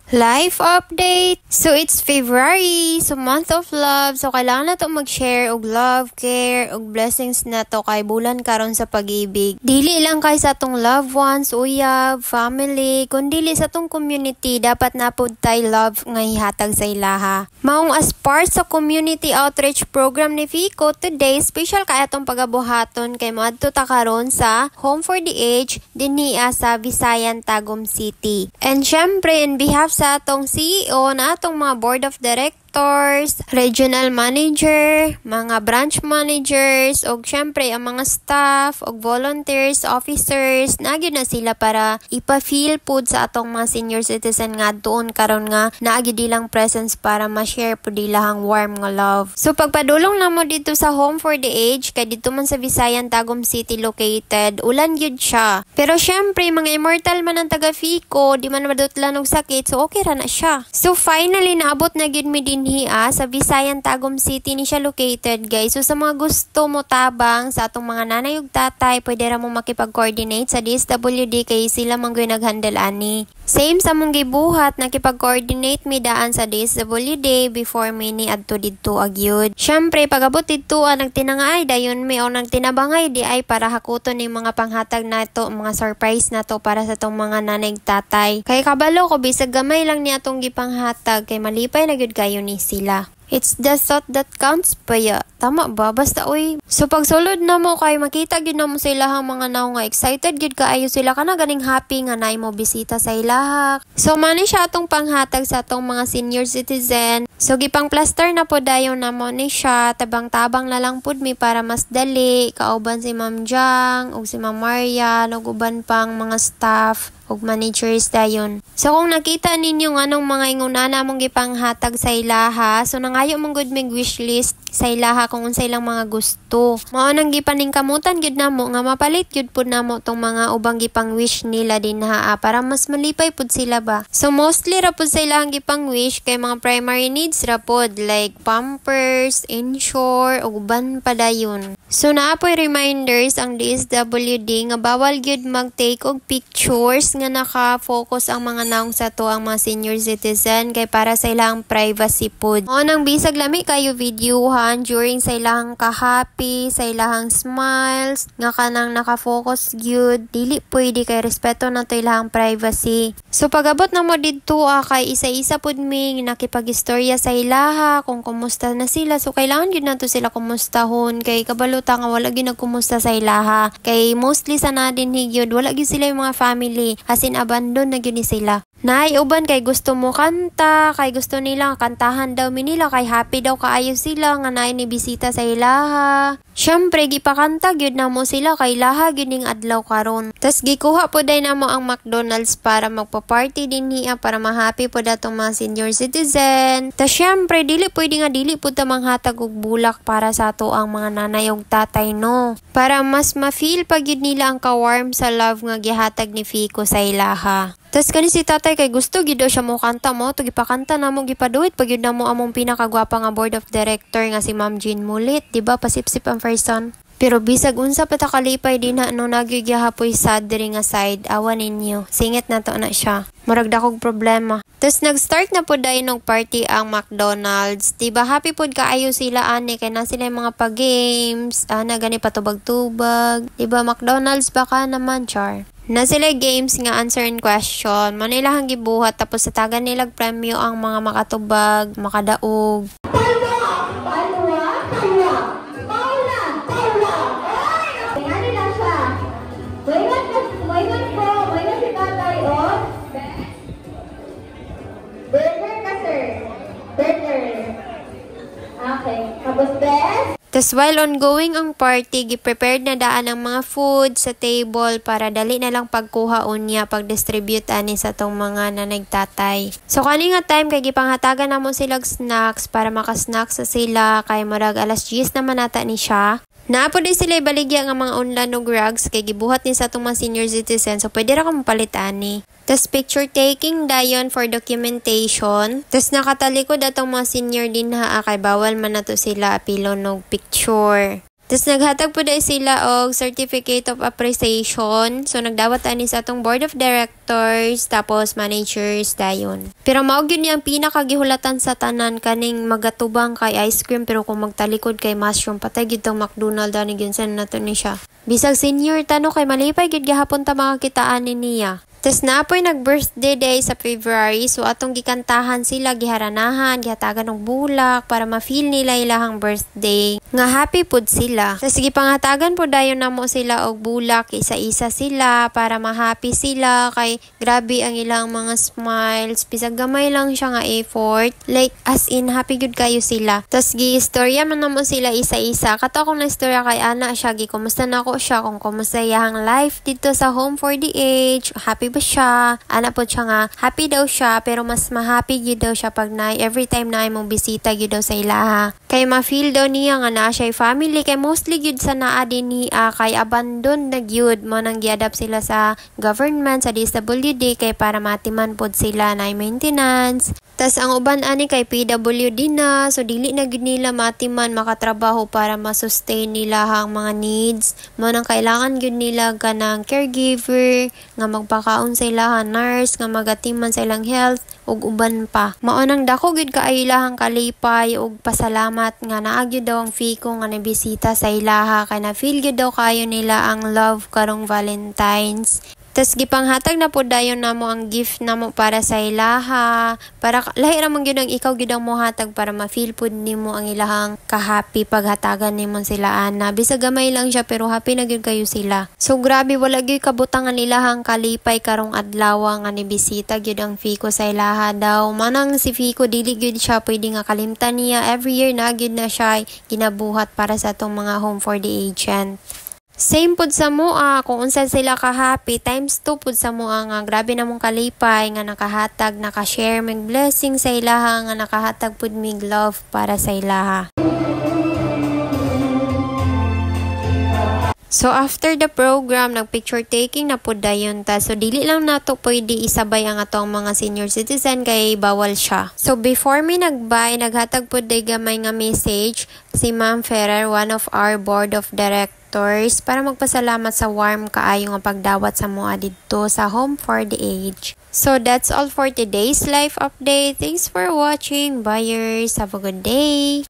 Life update! So, it's February. So, month of love. So, kailangan na to mag-share og love, care, og blessings na to kay bulan karon sa pag-ibig. Dili lang kay sa tong loved ones, uyab, family, kundi sa tong community, dapat na pud tay love nga ihatag sa ilaha. Maong as part sa community outreach program ni Fico, today, special kay atong pagabuhaton kay moadto ta karon sa Home for the Aged dinhi sa Visayan, Tagum City. And syempre, in behalf sa atong CEO na atong mga board of directors, regional manager, mga branch managers, og syempre ang mga staff, og volunteers, officers, nagyud na sila para ipa-feel pud sa atong mga senior citizen nga doon karon nga naagi dilang presence para ma-share pud dilahang warm nga love. So pagpadulong namo dito sa Home for the Aged, kay dito man sa Visayan, Tagum City located, ulan gyud siya. Pero syempre mga immortal man ang taga Fico, di man madutlan og sakit, so okay ra na siya. So finally naabot na gyud mi dinhi sa Visayan, Tagum City ni siya located, guys. So sa mga gusto mo tabang sa atong mga nanay ug tatay, pwede ra mo makipag-coordinate sa DSWD kay sila man gyud naghandle ani. Same sa mong gibuhat, nakipag-coordinate mi daan sa DSWD before mi ni adto didto agyud. Syempre pagabot didto nagtinangay dayon mi o nagtinabangay di ay para hakuton ni mga panghatag nato, mga surprise nato para sa tong mga nanay ug tatay. Kay kabalo ko bisag gamay lang ni atong gipanghatag kay malipay na gyud kayo ni sila. It's the thought that counts pa ya. Tama ba? Basta uy. So pagsulod na mo kay makita gyud na mo sa ilahang mga naong nga excited gyud kaayo sila kana ganing happy nga naay mo bisita sa ilaha. So mani siya atong panghatag sa atong mga senior citizen. So gipang plaster na po dayon na mo ni siya, tabang-tabang na lang pud mi para mas dali. Kauban si Ma'am Jang ug si Ma'am Maria, ug uban pang mga staff ug managers dayon. So kung nakita ninyo anong mga ingunana mong gipanghatag sa ilaha, so nangayo mong good mig wishlist sa ilaha kung unsay lang mga gusto. Mao nang gipaningkamutan gyud namo nga mapalit gyud pud namo tong mga ubang gipang wish nila dinha para mas malipay pud sila ba. So mostly ra pud sa ilang gipang wish kay mga primary needs ra pud like pampers, insure ug uban pa dayon. So naapoy reminders ang DSWD nga bawal gyud mag-take og pictures nga naka-focus ang mga naong sa to ang mga senior citizen kay para sa ilang privacy pud. Mao nang bisag lami kayo videohan during sa ilang ka-happy, sa ilang smiles, nga kanang naka-focus gyud, dili pwede kay respeto na to ilang privacy. So pagabot na mo didto kay isa-isa pud mi nakipag-istorya sa ilaha kung kumusta na sila. So kailangan gyud nato sila kumustahon kay kabaluta nga wala gyud nagkumusta sa ilaha. Kay mostly sa nadin higyud wala gyud sila yung mga family, as in abandon na gyud ni sila. Naay uban kay gusto mo kanta, kay gusto nila kantahan daw mi nila kay happy daw kaayo sila nga naay ni bisita sa ilaha. Syempre gipakanta gyud namo sila kay laha gyud ning adlaw karon. Tas gikuha po day namo ang McDonald's para magpa-party dinhi para ma-happy po datong mga senior citizen. Tas syempre dili pud ta manghatag og bulak para sa ato ang mga nanay ug tatay no. Para mas ma-feel pa gyud nila ang ka-warm sa love nga gihatag ni Fico sa ilaha. Tas kani si tatay kay gusto gid siya mo kanta mo, to gipakanta namo gipaduit pag yun namo among pinakagwapa nga board of director nga si Ma'am Jean Mulit, di ba pasip-sip ang person. Pero bisag unsa pa ta kalipay din no nagyugyahapoy sad diri nga side, awan ninyo. Singit na to na siya. Murag dakog problema. Tapos nag-start na po dahil ng party ang McDonald's. Diba happy po kaayo sila ani kay na sila yung mga pa-games. Na gani patubag-tubag. Diba McDonald's baka naman char. Na sila games nga answer and question. Manilahang gibuhat tapos sa tagan nilag premyo ang mga makatubag, makadaog. Okay, tapos best? Tas while ongoing ang party, gi-prepared na daan ang mga food sa table para dali na lang pagkuha unya, pag-distribute ani sa tong mga nanagtatay. So kani nga time kay gipanghatagan namo silang snacks para makasnacks sa sila kay murag alas 10 naman nata ni siya. Naapo din sila ibaligya nga mga unlan og rugs kay gibuhat ni sa itong mga senior citizen so pwede ra ka mapalit ani. Tas picture taking dayon for documentation. Tas nakatalikod atong mga senior din kay bawal man nato sila apilon og picture. Tapos naghatag po dahil sila og certificate of appreciation. So nagdawat ani sa atong board of directors tapos managers dayon. Pero mao gyud ni ang pinakagihulatan sa tanan kaning magatubang kay ice cream pero kung magtalikod kay mushroom patay gyud tong McDonald ani gyud sa nato ni siya. Bisag senior tano kay malipay gyud gihapon ta makakitaan ni niya. Tapos naapoy nag-birthday day sa February. So, atong gikantahan sila, giharanahan, gihatagan ng bulak para ma-feel nila ilahang birthday. Nga happy pud sila. Tapos gipangatagan po dayon namo sila og bulak, isa-isa sila para ma-happy sila. Kay grabe ang ilang mga smiles. Bisag gamay lang siya nga effort. Like, as in, happy good kayo sila. Tapos gi-istorya man namo sila isa-isa. Kato akong na-istorya kay Ana siya, kumusta na ko siya, kung kumusta iyahang life dito sa Home for the Aged. Happy ba siya? Ana po siya nga, happy daw siya, pero mas ma-happy gyud daw siya pag every time na mong bisita gyud daw sa ilaha. Kay ma-feel daw niya nga na siya family, kay mostly gyud sa naa din niya, kay abandon na gyud mo nang giadapt sila sa government, sa DSWD, kay para matiman pod sila na maintenance. Tas ang uban ani kay PWD na, so dili na gyud nila matiman makatrabaho para ma-sustain nila ang mga needs. Mo nang kailangan gyud nila kanang caregiver nga magpakaon sa ilahang nurse nga magatiman sa ilang health ug uban pa. Mao nang dako gyud kaayo ilahang kalipay ug pasalamat nga naa gyud daw ang Fico nga nabisita sa ilaha kay na feel gyud daw kayo nila ang love karong Valentines. Tas gipanghatag na po dayon namo ang gift namo para sa ilaha. Para lahi ra man gyud ang ikaw gyud ang mohatag para ma-feel pud nimo ang ilahang ka-happy paghatagan nimo sila ana. Bisag gamay lang siya pero happy na gyud kayo sila. So grabe wala gyud kabutangan ilahang kalipay karong adlaw nga ni bisita gyud ang Fico sa ilaha daw. Manang si Fico dili gyud siya pwede nga kalimtan niya. Every year na gyud na siya ginabuhat para sa atong mga Home for the Aged. Same pud sa mua, kung unsa sila ka-happy, times 2 pud sa mua nga grabe namong kalipay nga nakahatag, naka-share mig blessing sa ilaha nga nakahatag pud mig love para sa ilaha. So after the program, nag-picture taking na po dayon ta. So dili lang nato pwede isabay ang atong mga senior citizen kay bawal siya. So before me nagbay, naghatag po day gamay nga message si Ma'am Ferrer, one of our board of directors, para magpasalamat sa warm kaayo nga pagdawat sa mua didto sa Home for the Aged. So that's all for today's life update. Thanks for watching. Buyers, have a good day.